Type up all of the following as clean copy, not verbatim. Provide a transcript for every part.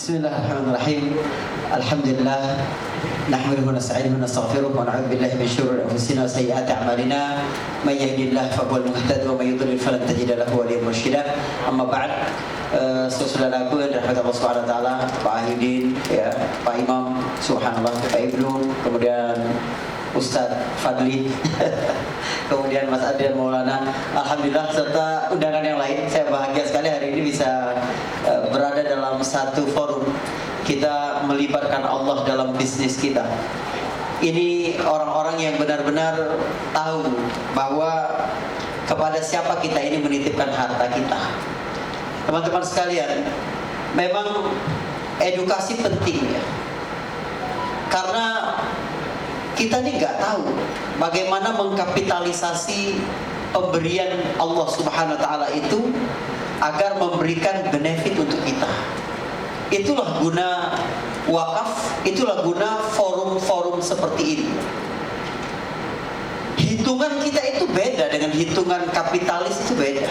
Bismillahirrahmanirrahim. Alhamdulillah nahmaduhu wa nasta'inuhu wa nastaghfiruh wa na'udzu billahi min shururi anfusina wa sayyiati a'malina. May yahdihillahu fahuwal muhtadi wa may yudlil falan tajida lahu waliyyan mursyida. Amma ba'd. Saudaraku yang dirahmati Allah Subhanahu wa taala, Pak Ahyudin, ya, Pak Imam, subhanallah, Pak Ibnu, kemudian Ustadz Fadli, kemudian Mas Adrian Maulana, alhamdulillah, serta undangan yang lain. Saya bahagia sekali hari ini bisa berada dalam satu forum. Kita melibatkan Allah dalam bisnis kita. Ini orang-orang yang benar-benar tahu bahwa kepada siapa kita ini menitipkan harta kita. Teman-teman sekalian, memang edukasi penting, ya, karena kita nih nggak tahu bagaimana mengkapitalisasi pemberian Allah Subhanahu wa taala itu agar memberikan benefit untuk kita. Itulah guna wakaf, itulah guna forum-forum seperti ini. Hitungan kita itu beda dengan hitungan kapitalis, itu beda.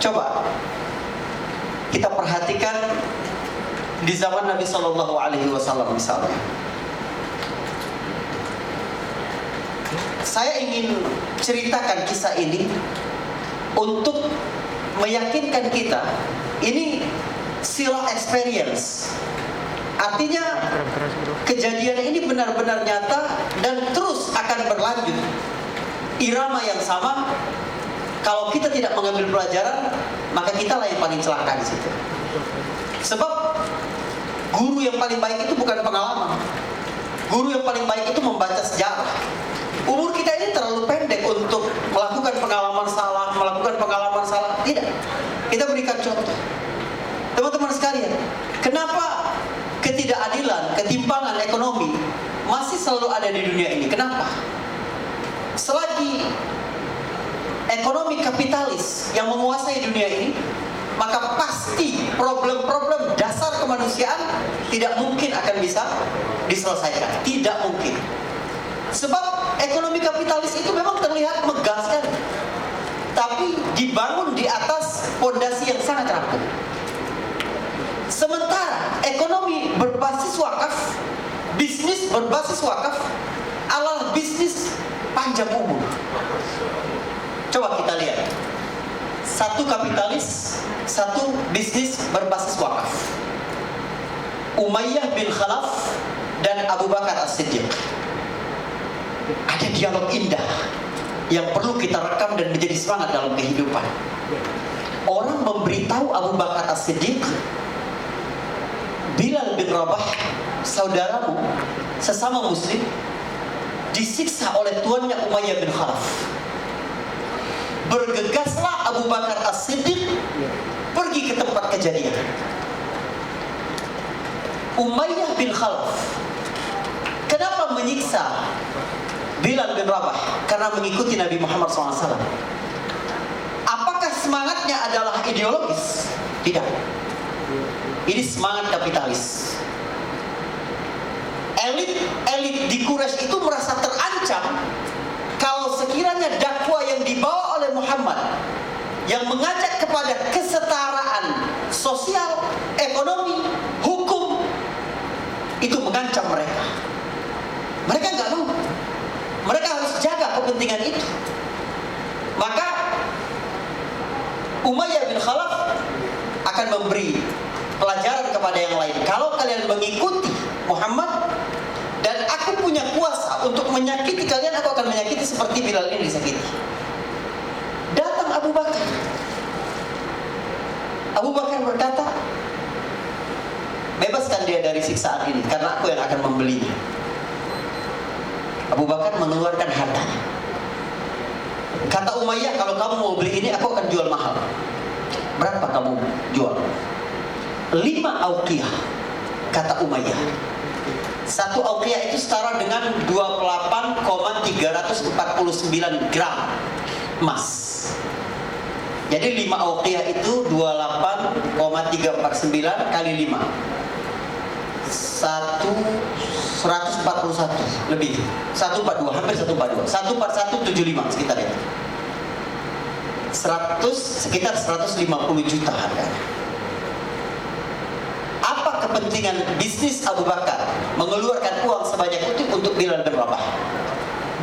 Coba kita perhatikan di zaman Nabi Shallallahu Alaihi Wasallam misalnya. Saya ingin ceritakan kisah ini untuk meyakinkan kita ini sila experience. Artinya kejadian ini benar-benar nyata dan terus akan berlanjut. Irama yang sama. Kalau kita tidak mengambil pelajaran, maka kita lah yang paling celaka di situ. Sebab guru yang paling baik itu bukan pengalaman. Guru yang paling baik itu membaca sejarah. Umur kita ini terlalu pendek untuk melakukan pengalaman salah, Tidak. Kita berikan contoh. Teman-teman sekalian, kenapa ketidakadilan, ketimpangan ekonomi masih selalu ada di dunia ini? Kenapa? Selagi ekonomi kapitalis yang menguasai dunia ini, maka pasti problem-problem dasar kemanusiaan tidak mungkin akan bisa diselesaikan. Tidak mungkin. Sebab ekonomi kapitalis itu memang terlihat megah sekali, tapi dibangun di atas fondasi yang sangat rapuh. Sementara ekonomi berbasis wakaf, bisnis berbasis wakaf adalah bisnis panjang umur. Coba kita lihat, satu kapitalis, satu bisnis berbasis wakaf. Umayyah bin Khalaf dan Abu Bakar As-Siddiq. Ada dialog indah yang perlu kita rekam dan menjadi semangat dalam kehidupan. Orang memberitahu Abu Bakar As-Siddiq, Bilal bin Rabah, saudaramu sesama muslim, disiksa oleh tuannya Umayyah bin Khalaf. Bergegaslah Abu Bakar As-Siddiq pergi ke tempat kejadian. Umayyah bin Khalaf kenapa menyiksa Bilal bin Rabah? Karena mengikuti Nabi Muhammad SAW. Apakah semangatnya adalah ideologis? Tidak. Ini semangat kapitalis. Elit di Quraisy itu merasa terancam kalau sekiranya dakwah yang dibawa oleh Muhammad yang mengajak kepada kesetaraan sosial, ekonomi, hukum itu mengancam mereka. Mereka nggak mau. Mereka harus jaga kepentingan itu. Maka Umayyah bin Khalaf akan memberi pelajaran kepada yang lain. Kalau kalian mengikuti Muhammad dan aku punya kuasa untuk menyakiti kalian, aku akan menyakiti seperti Bilal ini disakiti. Datang Abu Bakar. Abu Bakar berkata, bebaskan dia dari siksaan ini, karena aku yang akan membelinya. Abu Bakar mengeluarkan hartanya. Kata Umayyah, kalau kamu mau beli ini, aku akan jual mahal. Berapa kamu jual? 5 auqiyah, kata Umayyah. 1 auqiyah itu setara dengan 28,349 gram emas. Jadi 5 auqiyah itu 28,349 kali 5. 141 lebih. 142, hampir 142. 14175 sekitar itu. Sekitar 150 juta harganya. kepentingan bisnis Abu Bakar mengeluarkan uang sebanyak itu untuk Bilal bin Rabah.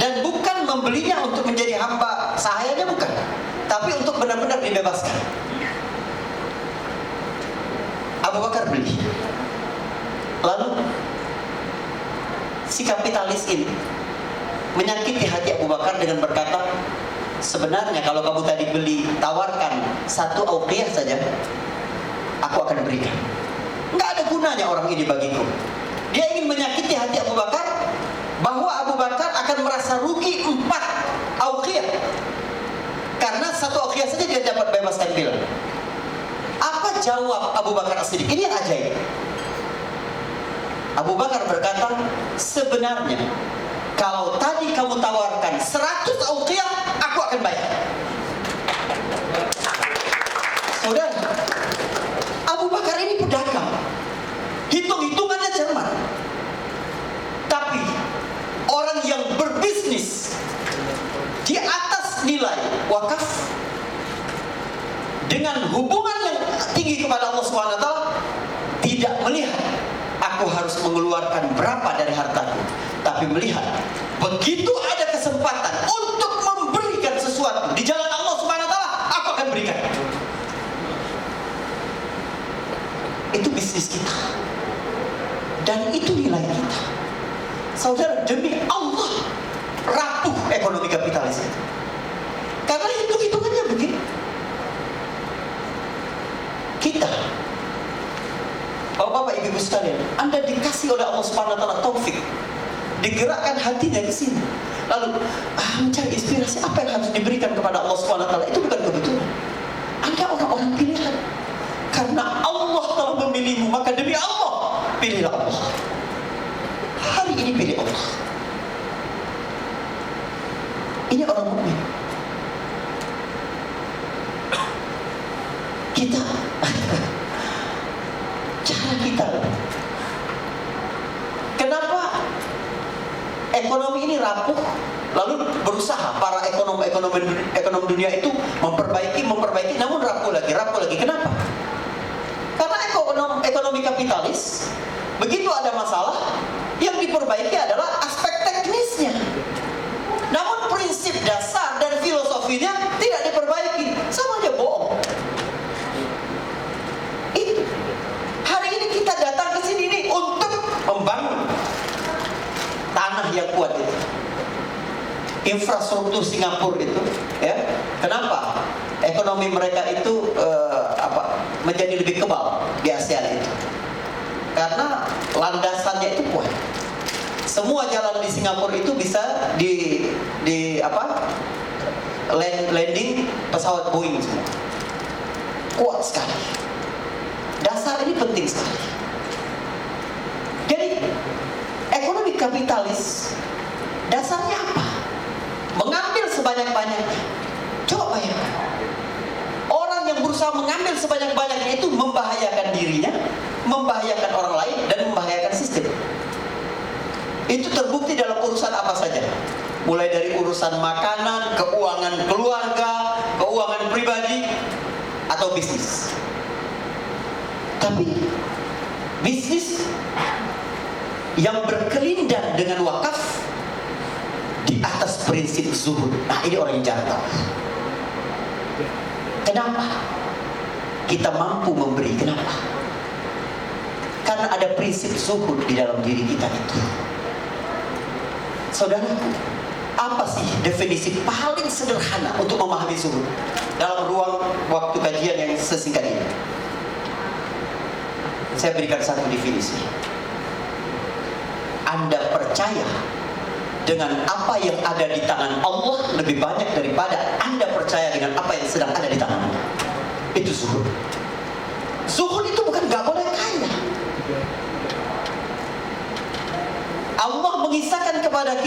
Dan bukan membelinya untuk menjadi hamba sahayanya, bukan, tapi untuk benar-benar dibebaskan. Abu Bakar beli. Lalu si kapitalis ini menyakiti hati Abu Bakar dengan berkata, sebenarnya kalau kamu tadi beli, tawarkan 1 auqiyah saja, aku akan berikan. Nggak ada gunanya orang ini bagiku. Dia ingin menyakiti hati Abu Bakar, bahwa Abu Bakar akan merasa rugi 4 auqiyah, karena 1 auqiyah saja dia dapat bebaskan Bilal. Apa jawab Abu Bakar As-Siddiq? Ini yang ajaib. Abu Bakar berkata, sebenarnya kalau tadi kamu tawarkan 100 auqiyah, aku akan bayar. Saudara, Abu Bakar ini pedagang, hitung-hitungannya cermat. Tapi orang yang berbisnis di atas nilai wakaf, dengan hubungan yang tinggi kepada Allah SWT, tidak melihat aku harus mengeluarkan berapa dari hartaku, tapi melihat begitu ada kesempatan untuk memberikan sesuatu di jalan Allah SWT, aku akan berikan. Itu bisnis kita, dan itu nilai kita. Saudara, demi Allah rapuh ekonomi kapitalis itu, karena hitung-hitungannya begini. Kita, bapak-bapak, ibu-ibu sekalian, Anda dikasih oleh Allah SWT taufik, digerakkan hatinya ke sini, lalu mencari inspirasi apa yang harus diberikan kepada Allah SWT. Itu bukan kebetulan. Anda orang-orang pilihan. Karena Allah telah memilihmu, maka demi Allah pilihlah Allah. Hari ini pilih Allah. Ini orang mukmin. Kita cara kita, kenapa ekonomi ini rapuh, lalu berusaha para ekonom dunia itu memperbaiki, namun rapuh lagi. Kenapa? Karena ekonomi kapitalis, begitu ada masalah, yang diperbaiki adalah aspek teknisnya, namun prinsip dasar dan filosofinya tidak diperbaiki. Sama aja bohong. Itu hari ini kita datang ke sini nih untuk membangun tanah yang kuat itu, infrastruktur Singapura itu, ya. Kenapa ekonomi mereka itu menjadi lebih kebal di ASEAN itu? Karena landasannya itu kuat. Semua jalan di Singapura itu bisa landing pesawat Boeing semua. Kuat sekali. Dasar ini penting sekali. Jadi ekonomi kapitalis dasarnya apa? Mengambil sebanyak-banyaknya. Coba bayangkan, orang yang berusaha mengambil sebanyak-banyaknya itu membahayakan dirinya, membahayakan orang lain, dan membahayakan sistem. Itu terbukti dalam urusan apa saja, mulai dari urusan makanan, keuangan keluarga, keuangan pribadi, atau bisnis. Tapi bisnis yang berkelindan dengan wakaf di atas prinsip zuhud, nah ini orang yang jarang tahu. Kenapa kita mampu memberi? Kenapa? Karena ada prinsip zuhud di dalam diri kita itu. Saudaraku, apa sih definisi paling sederhana untuk memahami zuhud dalam ruang waktu kajian yang sesingkat ini? Saya berikan satu definisi. Anda percaya dengan apa yang ada di tangan Allah lebih banyak daripada Anda percaya dengan apa yang sedang ada di tangan Anda. Itu zuhud. Zuhud itu bukan gak boleh kaya. Allah mengisahkan kepada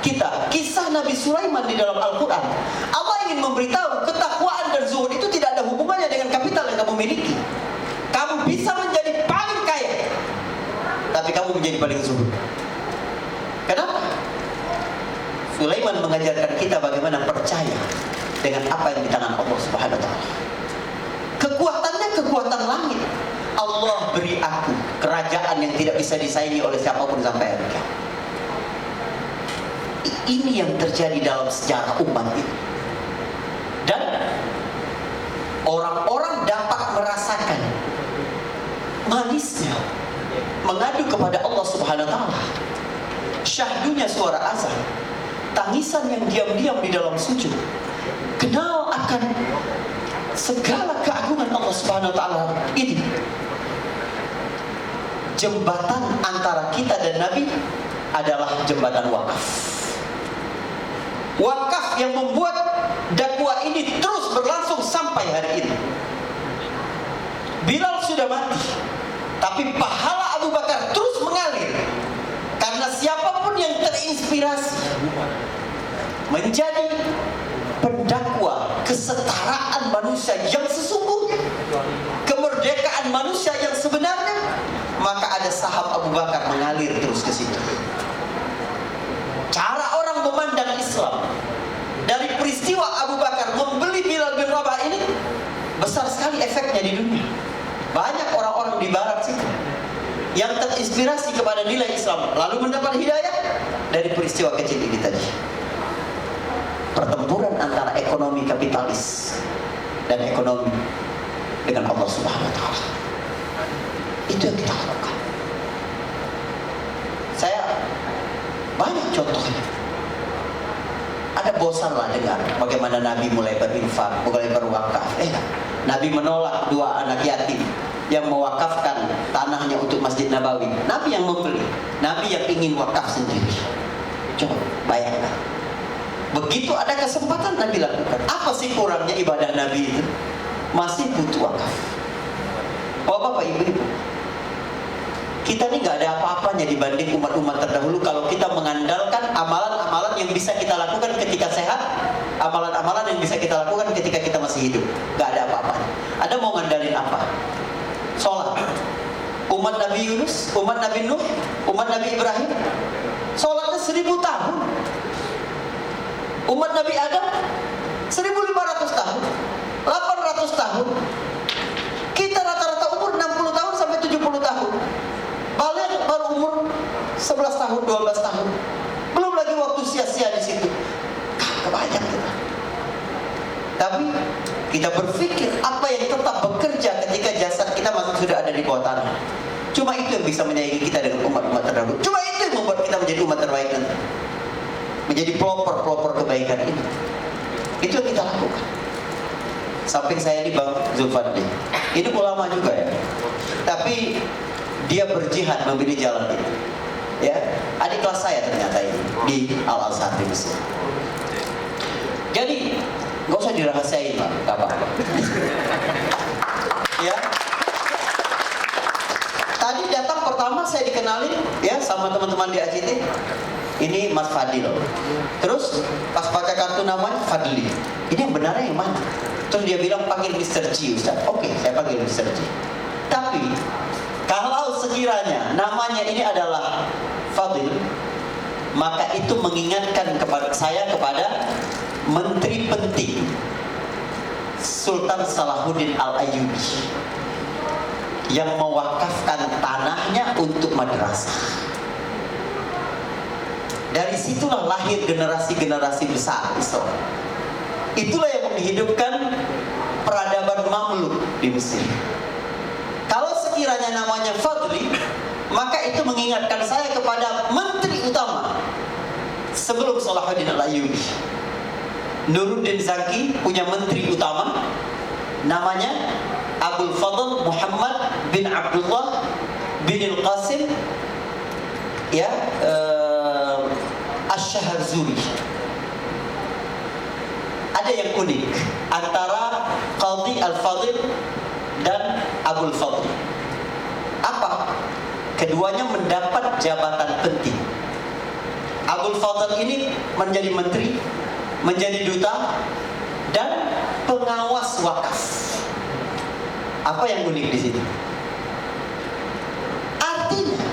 kita kisah Nabi Sulaiman di dalam Al-Quran. Allah ingin memberitahu ketakwaan dan zuhud itu tidak ada hubungannya dengan kapital yang kamu miliki. Kamu bisa menjadi paling kaya, tapi kamu menjadi paling zuhud. Kenapa? Sulaiman mengajarkan kita bagaimana percaya dengan apa yang di tangan Allah Subhanahu wa taala. Kekuatannya kekuatan langit. Allah beri aku kerajaan yang tidak bisa disaingi oleh siapapun sampai hari kiamat. Ini yang terjadi dalam sejarah umat ini. Dan orang-orang dapat merasakan manisnya mengadu kepada Allah Subhanahu wa taala. Syahdunya suara azan, tangisan yang diam-diam di dalam sujud. Kenal akan segala keagungan Allah Subhanahu wa taala ini. Jembatan antara kita dan Nabi adalah jembatan wakaf. Wakaf yang membuat dakwah ini terus berlangsung sampai hari ini. Bilal sudah mati, tapi pahala Abu Bakar terus mengalir. Karena siapapun yang terinspirasi menjadi pendakwah kesetaraan manusia yang sesungguhnya, kemerdekaan manusia yang sebenarnya, maka ada saham Abu Bakar mengalir terus ke situ. Cara orang memandang Islam dari peristiwa Abu Bakar membeli Bilal bin Rabah ini besar sekali efeknya di dunia. Banyak orang-orang di barat situ yang terinspirasi kepada nilai Islam lalu mendapat hidayah dari peristiwa kecil ini tadi. Pertempuran antara ekonomi kapitalis dan ekonomi dengan Allah Subhanahu wa taala. Itu yang kita lakukan. Saya banyak contohnya. Ada bosanlah dengar bagaimana Nabi mulai berinfak, mulai berwakaf. Nabi menolak 2 anak yatim yang mewakafkan tanahnya untuk Masjid Nabawi. Nabi yang membeli, Nabi yang ingin wakaf sendiri. Coba bayangkan. Begitu ada kesempatan Nabi lakukan. Apa sih kurangnya ibadah Nabi itu? Masih butuh wakaf. Oh Bapak Ibu-ibu, kita ini nggak ada apa-apanya dibanding umat-umat terdahulu kalau kita mengandalkan amalan-amalan yang bisa kita lakukan ketika sehat, amalan-amalan yang bisa kita lakukan ketika kita masih hidup. Nggak ada apa-apanya. Ada mau ngandalin apa? Sholat. Umat Nabi Yunus, umat Nabi Nuh, umat Nabi Ibrahim, sholatnya 1000 tahun. Umat Nabi Adam 1500 tahun, 800 tahun. Kita rata-rata umur 60 tahun sampai 70 tahun. Balik baru umur 11 tahun, 12 tahun. Belum lagi waktu sia-sia di situ. Kebanyakan kita. Tapi kita berpikir apa yang tetap bekerja ketika jasad kita masih sudah ada di bawah tanah. Cuma itu yang bisa menyaingi kita dengan umat-umat terdahulu. Cuma itu yang membuat kita menjadi umat terbaik nanti. Menjadi pelopor-pelopor kebaikan ini. Itu yang kita lakukan. Samping saya ini Bang Zulfadli. Ini ulama juga ya. Tapi dia berjihad memilih jalan itu. Ya, adik kelas saya ternyata ini di Al-Azhar di Mesir. Jadi nggak usah dirahasiain Pak, nggak apa-apa. Ya. Tadi datang pertama saya dikenalin ya sama teman-teman di ACT. Ini Mas Fadil. Terus pas baca kartu namanya Fadli. Ini yang benarnya yang mana? Terus dia bilang panggil Mr. G Ustaz. Oke, saya panggil Mr. G. Tapi kalau sekiranya namanya ini adalah Fadil, maka itu mengingatkan kepada saya kepada menteri penting Sultan Salahuddin Al-Ayyubi yang mewakafkan tanahnya untuk madrasah. Dari situlah lahir generasi-generasi besar Islam. Itulah yang menghidupkan peradaban Mamluk di Mesir. Kalau sekiranya namanya Fadli, maka itu mengingatkan saya kepada menteri utama sebelum Salahuddin Al-Ayyubi. Nuruddin Zaki punya menteri utama namanya Abdul Fadl Muhammad bin Abdullah bin Al-Qasim ya Asy-Syaharzuri. Ada yang unik antara Qadhi Al-Fadil dan Abul Fadl. Apa? Keduanya mendapat jabatan penting. Abul Fadl ini menjadi menteri, menjadi duta, dan pengawas wakaf. Apa yang unik di sini? Artinya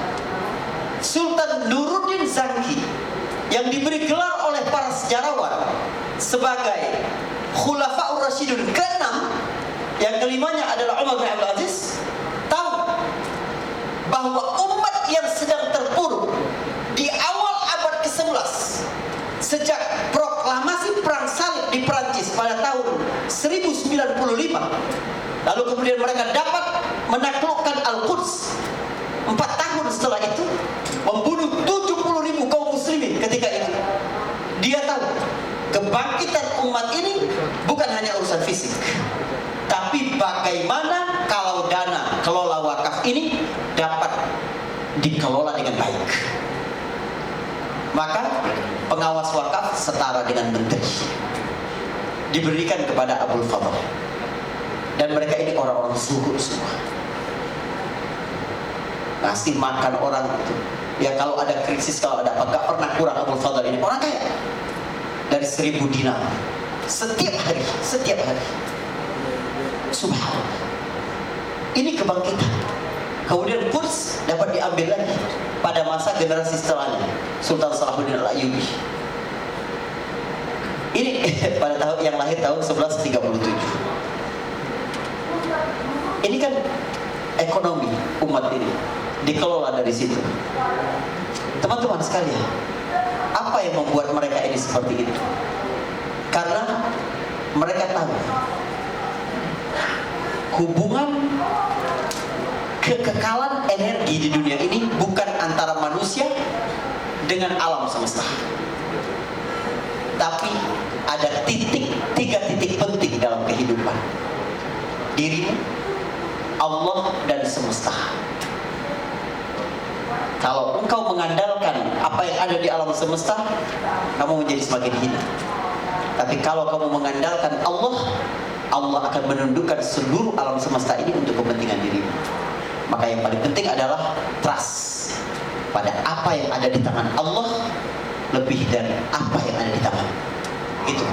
Sultan Nuruddin Zaki yang diberi gelar oleh para sejarawan sebagai Khulafaur Rasyidun ke-6, yang kelimanya adalah Umar bin Abdul Aziz, tahu bahwa Perancis pada tahun 1095. Lalu kemudian mereka dapat menaklukkan Al-Quds 4 tahun setelah itu, membunuh 70.000 kaum muslimin ketika itu. Dia tahu kebangkitan umat ini bukan hanya urusan fisik, tapi bagaimana kalau dana kelola wakaf ini dapat dikelola dengan baik. Maka pengawas wakaf setara dengan menteri, diberikan kepada Abul Fadl. Dan mereka ini orang-orang zuhud semua, ngasih makan orang itu. Ya kalau ada krisis, kalau ada apa, gak pernah kurang. Abul Fadl ini orang kaya, dari 1.000 dinar setiap hari. Subhanallah. Ini kebangkitan. Kemudian Quds dapat diambil lagi pada masa generasi setelahnya, Sultan Salahuddin Al-Ayyubi. Ini pada tahun yang lahir tahun 1137. Ini kan ekonomi umat ini dikelola dari situ. Teman-teman sekalian, apa yang membuat mereka ini seperti itu? Karena mereka tahu hubungan kekekalan energi di dunia ini bukan antara manusia dengan alam semesta, tapi ada tiga titik penting dalam kehidupan: dirimu, Allah, dan semesta. Kalau engkau mengandalkan apa yang ada di alam semesta, kamu menjadi semakin hina. Tapi kalau kamu mengandalkan Allah, Allah akan menundukkan seluruh alam semesta ini untuk kepentingan dirimu. Maka yang paling penting adalah trust pada apa yang ada di tangan Allah lebih dari apa yang ada di tangan. Itu.